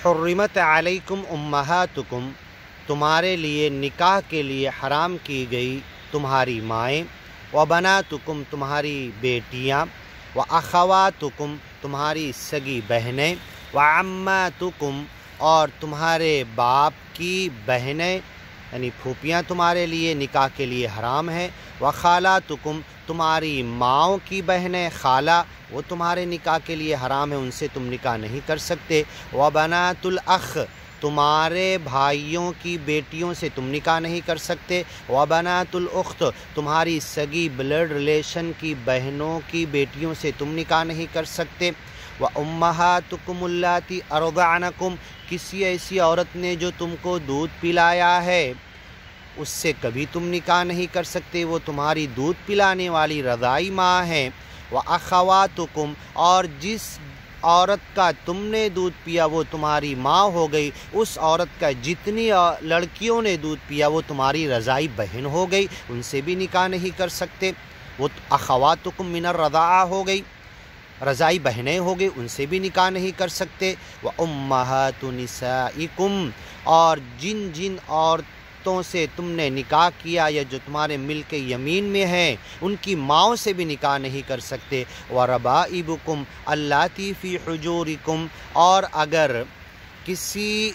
حرمت علیکم امہاتکم، تمہارے لیے نکاح کے لیے حرام کی گئی تمہاری مائیں، وبناتکم، تمہاری بیٹیاں، واخواتکم، تمہاری سگی بہنیں، وعماتکم، اور تمہارے باپ کی بہنیں یعنی پھوپھیاں تمہارے لیے نکاح کے لیے حرام ہیں، وخالاتکم، تمہاری ماؤں کی بہنیں خالہ، وہ تمہارے نکاح کے لیے حرام ہے، ان سے تم نکاح نہیں کر سکتے، وبنات الاخ، تمہارے بھائیوں کی بیٹیوں سے تم نکاح نہیں کر سکتے، وبنات الاخت، تمہاری سگی بلڈ ریلیشن کی بہنوں کی بیٹیوں سے تم نکاح نہیں کر سکتے، وامہاتکم اللاتی ارضعنکم، کسی ایسی عورت نے جو تم کو دودھ پلایا ہے اس سے کبھی تم نکاح نہیں کر سکتے، وہ تمہاری دودھ پلانے والی رضاعی ماں ہیں، وَأَخَوَاتُكُمْ، اور جس عورت کا تم نے دودھ پیا وہ تمہاری ماں ہو گئی، اس عورت کا جتنی لڑکیوں نے دودھ پیا وہ تمہاری رضاعی بہن ہو گئی، ان سے بھی نکاح نہیں کر سکتے، وہ اخواتکم من الرضاعہ ہو گئی، رضاعی بہنیں ہو گئی، ان سے بھی نکاح نہیں کر سکتے، وَأُمَّهَاتُ نِسَائِكُمْ، اور جن جن عورتوں سے تم نے نکاح کیا یا جو تمہارے ملک یمین میں ہیں ان کی ماؤں سے بھی نکاح نہیں کر سکتے، وَرَبَائِبُكُمْ اللَّاتِي فِي حُجُورِكُمْ، اور اگر کسی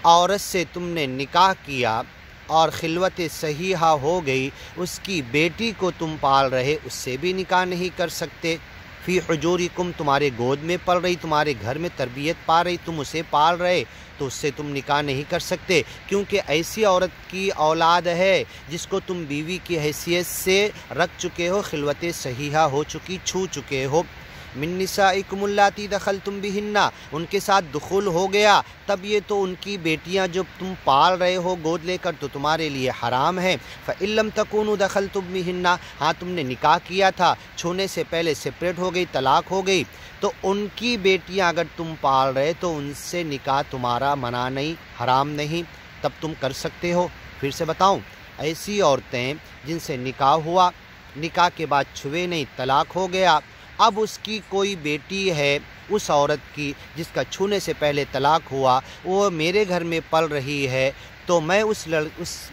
عورت سے تم نے نکاح کیا اور خلوت صحیحہ ہو گئی، اس کی بیٹی کو تم پال رہے، اس سے بھی نکاح نہیں کر سکتے، فی حجورکم، تمہارے گود میں پل رہی، تمہارے گھر میں تربیت پا رہی، تم اسے پال رہے تو اس سے تم نکاح نہیں کر سکتے، کیونکہ ایسی عورت کی اولاد ہے جس کو تم بیوی کی حیثیت سے رکھ چکے ہو، خلوت صحیحہ ہو چکی، چھو چکے ہو، من نسائکم اللاتی دخلتم بہن، ان کے ساتھ دخول ہو گیا تب یہ تو ان کی بیٹیاں جو تم پال رہے ہو گود لے کر تو تمہارے لیے حرام ہے، فَإِن لَمْ تَكُونُوا دَخَلْتُم بِهِنَّ، ہاں تم نے نکاح کیا تھا، چھونے سے پہلے سپریٹ ہو گئی، طلاق ہو گئی، تو ان کی بیٹیاں اگر تم پال رہے تو ان سے نکاح تمہارا منع نہیں، حرام نہیں، تب تم کر سکتے ہو۔ پھر سے بتاؤں، ایسی عورتیں جن سے نکاح ہوا، نکاح کے بعد چھوے نہیں، طلاق ہو گیا، اب اس کی کوئی بیٹی ہے، اس عورت کی جس کا چھونے سے پہلے طلاق ہوا، وہ میرے گھر میں پل رہی ہے، تو میں اس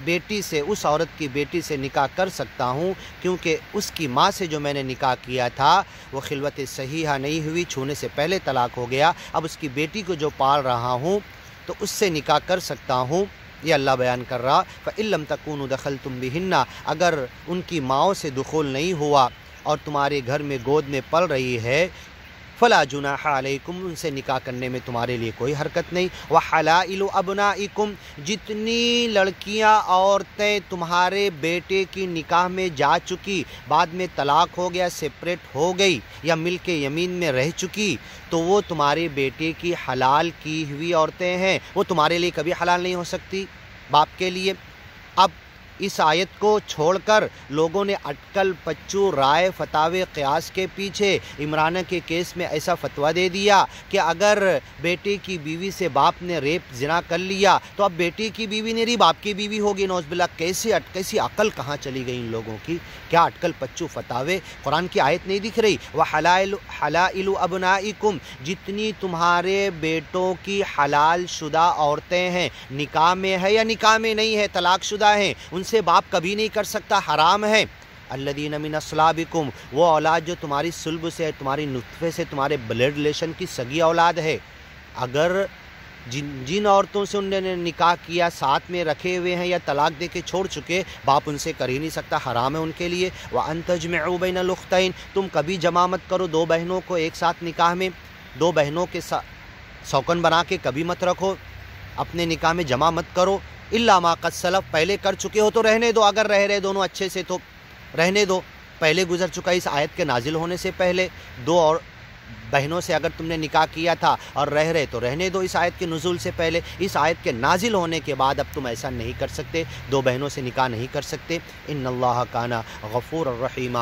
بیٹی سے، اس عورت کی بیٹی سے نکاح کر سکتا ہوں، کیونکہ اس کی ماں سے جو میں نے نکاح کیا تھا وہ خلوت صحیحہ نہیں ہوئی، چھونے سے پہلے طلاق ہو گیا، اب اس کی بیٹی کو جو پال رہا ہوں تو اس سے نکاح کر سکتا ہوں، یہ اللہ بیان کر رہا، فَإِن لَمْ تَكُونُوا دَخَلْتُم بِهِنَّ، اگر ان کی ماؤں سے دخول نہیں ہوا اور تمہارے گھر میں گود میں پل رہی ہے، فلا جناح علیکم، ان سے نکاح کرنے میں تمہارے لیے کوئی حرکت نہیں، وحلائل ابنائکم، جتنی لڑکیاں عورتیں تمہارے بیٹے کی نکاح میں جا چکی، بعد میں طلاق ہو گیا، سپریٹ ہو گئی یا ملک یمین میں رہ چکی، تو وہ تمہارے بیٹے کی حلال کی ہوئی عورتیں ہیں، وہ تمہارے لیے کبھی حلال نہیں ہو سکتی باپ کے لیے۔ اب اس آیت کو چھوڑ کر لوگوں نے اٹکل پچو رائے فتاوے قیاس کے پیچھے عمرانہ کے کیس میں ایسا فتویٰ دے دیا کہ اگر بیٹے کی بیوی سے باپ نے ریپ زنا کر لیا تو اب بیٹے کی بیوی نہیں باپ کی بیوی ہوگی، نعوذ باللہ، کیسی عقل کہاں چلی گئی ان لوگوں کی، کیا اٹکل پچو فتاوے، قرآن کی آیت نہیں دکھ رہی، وحلائل ابنائکم، جتنی تمہارے بیٹوں کی حلال شدہ عورتیں ہیں، نکاح میں ہے یا نکاح میں نہیں ہے، طلاق شدہ ہیں، ان سے باپ کبھی نہیں کر سکتا، حرام ہے، الذین من اصلابکم، وہ اولاد جو تمہاری صلب سے ہے، تمہاری نطفے سے، تمہارے بلڈ ریلیشن کی سگی اولاد ہے، اگر جن عورتوں سے انہوں نے نکاح کیا ساتھ میں رکھے ہوئے ہیں یا طلاق دے کے چھوڑ چکے، باپ ان سے کر ہی نہیں سکتا، حرام ہے ان کے لیے، وَأَن تَجْمِعُوا بَيْنَ الْأُخْتَيْنِ، تم کبھی جمع مت کرو دو بہنوں کو ایک ساتھ نکاح میں، دو بہنوں کے سوکن بنا کے کبھی مت رکھو، اپنے نکاح میں جمع مت کرو، الا ما قد سلف، پہلے کر چکے ہو تو رہنے دو، اگر رہ رہے دونوں اچھے سے تو رہنے دو، پہلے گزر چکا، اس آیت کے نازل ہونے سے پہلے دو اور بہنوں سے اگر تم نے نکاح کیا تھا اور رہ رہے تو رہنے دو، اس آیت کے نزول سے پہلے، اس آیت کے نازل ہونے کے بعد اب تم ایسا نہیں کر سکتے، دو بہنوں سے نکاح نہیں کر سکتے، ان اللہ کان غفور الرحیم،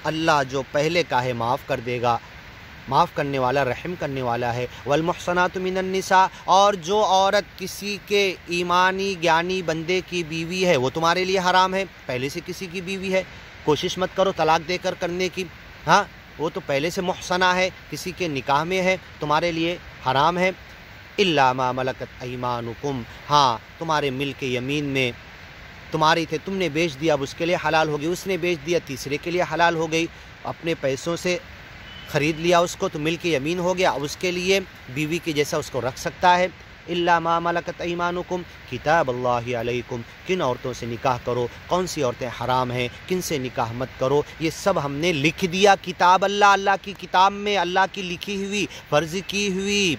اللہ جو پہلے کا ہے معاف کر دے گا، معاف کرنے والا، رحم کرنے والا ہے، والمحصنات من النساء، اور جو عورت کسی کے ایمانی گیانی بندے کی بیوی ہے وہ تمہارے لیے حرام ہے، پہلے سے کسی کی بیوی ہے، کوشش مت کرو طلاق دے کر کرنے کی، ہاں وہ تو پہلے سے محصنہ ہے، کسی کے نکاح میں ہے، تمہارے لیے حرام ہے، الا ما ملکت ایمانکم، ہاں تمہارے ملک یمین میں تمہاری تھے، تم نے بیچ دیا، اب اس کے لیے حلال ہو گئی، اس نے بیچ دیا تیسرے کے لیے حلال ہو گئی، اپنے پیسوں سے خرید لیا اس کو تو ملک یمین ہو گیا، اب اس کے لیے بیوی کے جیسا اس کو رکھ سکتا ہے۔ الا ما ملکت ایمانکم کتاب اللہ علیکم، کن عورتوں سے نکاح کرو، کون سی عورتیں حرام ہیں، کن سے نکاح مت کرو، یہ سب ہم نے لکھ دیا کتاب اللہ کی کتاب میں، اللہ کی لکھی ہوئی فرض کی ہوئی،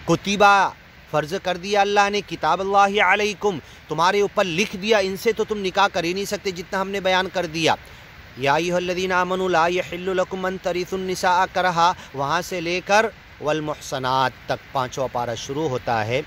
کتبہ فرض کر دیا اللہ نے، کتاب اللہ علیکم تمہارے اوپر لکھ دیا، ان سے تو تم نکاح کر ہی نہیں سکتے جتنا ہم نے بیان کر دیا۔ یا ایھا الذین آمنوا لا یحل لکم ان ترثوا النساء کرہا، وہاں سے لے کر والمحصنات تک 5واں پارہ شروع ہوتا ہے۔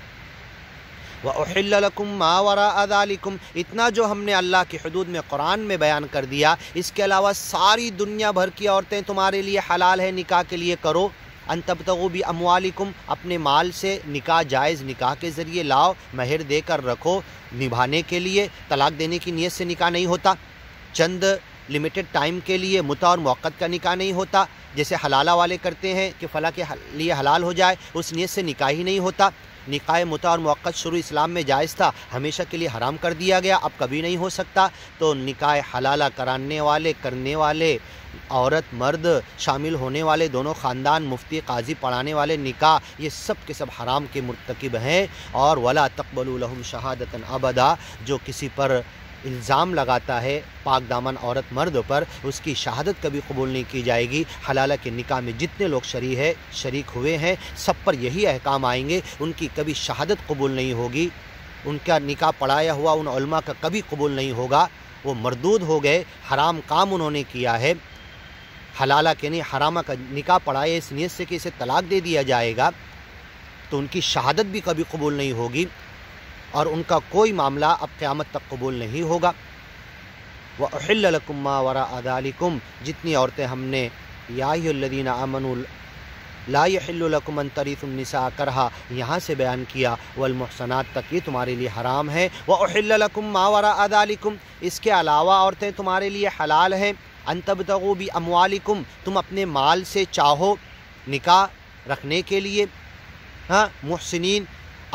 وَأُحِلَّ لَكُم مَّا وَرَاءَ ذَلِكُمْ، اتنا جو ہم نے اللہ کی حدود میں قرآن میں بیان کر دیا، اس کے علاوہ ساری دنیا بھر کی عورتیں تمہارے لیے حلال ہے، نکاح کے لیے کرو۔ ان تبتغوا باموالکم، اپنے مال سے نکاح جائز نکاح کے ذریعے لاؤ، مہر دے کر رکھو نبھانے کے لیے، طلاق دینے کی نیت سے نکاح نہیں ہوتا، چند لمیٹڈ ٹائم کے لیے متع اور موقت کا نکاح نہیں ہوتا، جیسے حلالہ والے کرتے ہیں کہ فلاں کے لیے حلال ہو جائے، اس نیت سے نکاح ہی نہیں ہوتا۔ نکاح متع اور موقت شروع اسلام میں جائز تھا، ہمیشہ کے لیے حرام کر دیا گیا، اب کبھی نہیں ہو سکتا۔ تو نکاح حلالہ کرنے والے عورت مرد شامل ہونے والے دونوں خاندان، مفتی قاضی پڑھانے والے، نکاح یہ سب کے سب حرام کے مرتکب ہیں۔ اور ولا تقبلوا لهم شہادۃ ابدا، جو کسی پر الزام لگاتا ہے پاک دامن عورت مرد پر، اس کی شہادت کبھی قبول نہیں کی جائے گی۔ حلالہ کے نکاح میں جتنے لوگ شریک ہوئے ہیں سب پر یہی احکام آئیں گے، ان کی کبھی شہادت قبول نہیں ہوگی، ان کا نکاح پڑھایا ہوا ان علماء کا کبھی قبول نہیں ہوگا، وہ مردود ہو گئے، حرام کام انہوں نے کیا ہے۔ حلالہ کے نہیں حرامہ کا نکاح پڑھایا اس نیت سے کہ اسے طلاق دے دیا جائے گا، تو ان کی شہادت بھی کبھی قبول نہیں ہوگی، اور ان کا کوئی معاملہ اب قیامت تک قبول نہیں ہوگا۔ وَأُحِلَّ لَكُم مَّا وَرَاءَ ذَلِكُمْ، جتنی عورتیں ہم نے یا ایھا الذین آمنوا لا یحل لکم ان ترثوا النساء کرہا یہاں سے بیان کیا، والمحصنات تک یہ تمہارے لیے حرام ہے۔ وَأُحِلَّ لَكُم مَّا وَرَاءَ ذَلِكُمْ، اس کے علاوہ عورتیں تمہارے لیے حلال ہیں۔ ان تبتغوا باموالکم، تم اپنے مال سے چاہو نکاح رکھنے کے لیے، ہاں محسنین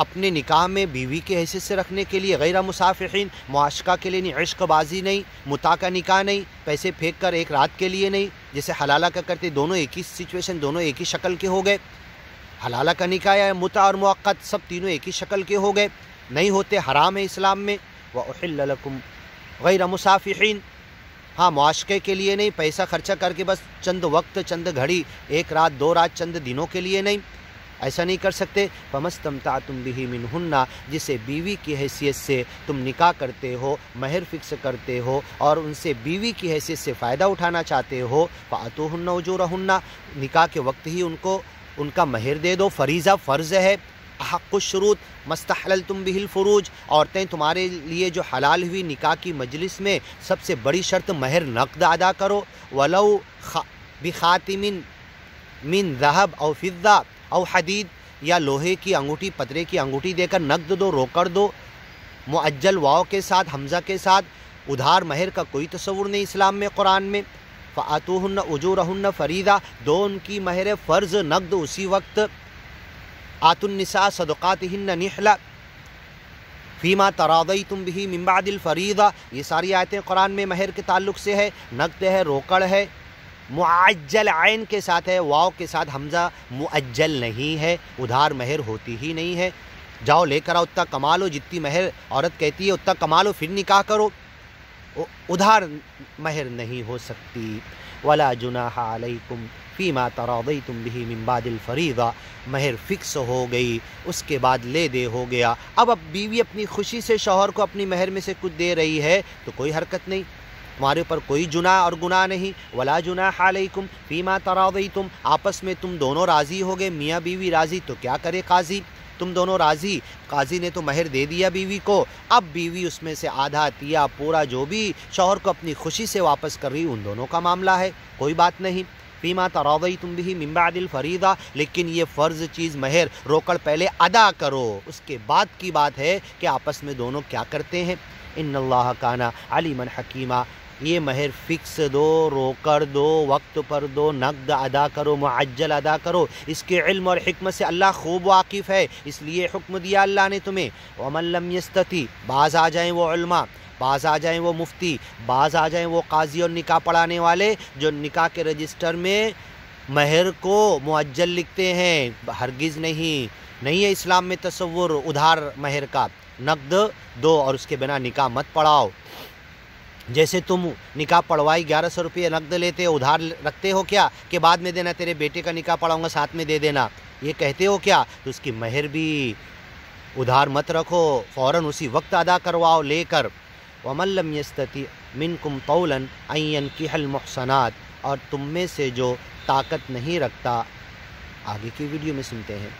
اپنے نکاح میں بیوی کے حیثیت سے رکھنے کے لیے، غیر مصافحین معاشقہ کے لیے نہیں، عشق بازی نہیں، متع کا نکاح نہیں، پیسے پھینک کر ایک رات کے لیے نہیں، جیسے حلالہ کا کرتے، دونوں ایک ہی سچویشن، دونوں ایک ہی شکل کے ہو گئے، حلالہ کا نکاح یا متع اور موقت سب تینوں ایک ہی شکل کے ہو گئے، نہیں ہوتے، حرام ہے اسلام میں۔ وَأُحِلَّ لَكُمْ غیر مصافحین، ہاں معاشقے کے لیے نہیں، پیسہ خرچہ کر کے بس چند وقت، چند گھڑی، ایک رات دو رات، چند دنوں کے لیے نہیں، ایسا نہیں کر سکتے۔ فَمَسْتَمْتَعْتُمْ بِهِ مِنْهُنَّ، جسے بیوی کی حیثیت سے تم نکاح کرتے ہو، مہر فکس کرتے ہو اور ان سے بیوی کی حیثیت سے فائدہ اٹھانا چاہتے ہو، فَآتُوهُنَّ أُجُورَهُنَّ، نکاح کے وقت ہی ان کو ان کا مہر دے دو، فریضہ فرض ہے۔ احق الشروط مستحللتم به الفروج، عورتیں تمہارے لیے جو حلال ہوئی نکاح کی مجلس میں سب سے بڑی شرط مہر نقد ادا کرو، ولو بخاتم من ذهب او فضہ او حدید، یا لوہے کی انگوٹھی، پترے کی انگوٹھی دے کر نقد دو، روکڑ دو، معجل واو کے ساتھ، حمزہ کے ساتھ، ادھار مہر کا کوئی تصور نہیں اسلام میں، قرآن میں۔ فآتوہن اجورہن فریضہ، دو ان کی مہر فرض نقد اسی وقت۔ آتوا النساء صدقاتہن نحلہ فیما تراضیتم بہ من بعد الفریضہ، یہ ساری آیتیں قرآن میں مہر کے تعلق سے ہے، نقد ہے، روکڑ ہے، معجل عین کے ساتھ ہے، واو کے ساتھ، حمزہ معجل نہیں ہے، ادھار مہر ہوتی ہی نہیں ہے۔ جاؤ لے کر آؤ، اتنا کما لو، جتنی مہر عورت کہتی ہے اتنا کما لو پھر نکاح کرو، ادھار مہر نہیں ہو سکتی۔ ولا جناح علیکم فیما تراضیتم بہ من بعد الفریضہ، مہر فکس ہو گئی، اس کے بعد لے دے ہو گیا، اب بیوی اپنی خوشی سے شوہر کو اپنی مہر میں سے کچھ دے رہی ہے تو کوئی حرکت نہیں، تمہارے اوپر کوئی جناح اور گناہ نہیں۔ ولا جناح علیکم فیما تراضیتم، آپس میں تم دونوں راضی ہو گئے، میاں بیوی راضی، تو کیا کرے قاضی، تم دونوں راضی، قاضی نے تو مہر دے دیا بیوی کو، اب بیوی اس میں سے آدھا تیا پورا جو بھی شوہر کو اپنی خوشی سے واپس کر رہی، ان دونوں کا معاملہ ہے، کوئی بات نہیں۔ فیما تراضیتم بہ من بعد الفریضہ، لیکن یہ فرض چیز مہر روکڑ پہلے ادا کرو، اس کے بعد کی بات ہے کہ آپس میں دونوں کیا کرتے ہیں۔ ان اللہ کان علیما حکیما، یہ مہر فکس دو، روکڑ دو، وقت پر دو، نقد ادا کرو، معجل ادا کرو، اس کے علم اور حکمت سے اللہ خوب واقف ہے، اس لیے حکم دیا اللہ نے تمہیں۔ وَمَن لَّمْ يَسْتَطِعْ، بعض آ جائیں وہ علماء، بعض آ جائیں وہ مفتی، بعض آ جائیں وہ قاضی اور نکاح پڑھانے والے جو نکاح کے رجسٹر میں مہر کو معجل لکھتے ہیں۔ ہرگز نہیں ہے اسلام میں تصور ادھار مہر کا، نقد دو اور اس کے بنا نکاح مت پڑھاؤ۔ جیسے تم نکاح پڑھوائی 1100 روپے نقد لیتے ہو، ادھار رکھتے ہو کیا کہ بعد میں دینا، تیرے بیٹے کا نکاح پڑھاؤں گا ساتھ میں دے دینا، یہ کہتے ہو کیا؟ تو اس کی مہر بھی ادھار مت رکھو، فوراً اسی وقت ادا کرواؤ لے کر۔ وَمَن لَّمْ يَسْتَطِعْ مِنكُمْ طَوْلًا أَن يَنكِحَ الْمُحْصَنَاتِ، اور تم میں سے جو طاقت نہیں رکھتا، آگے کی ویڈیو میں سنتے ہیں۔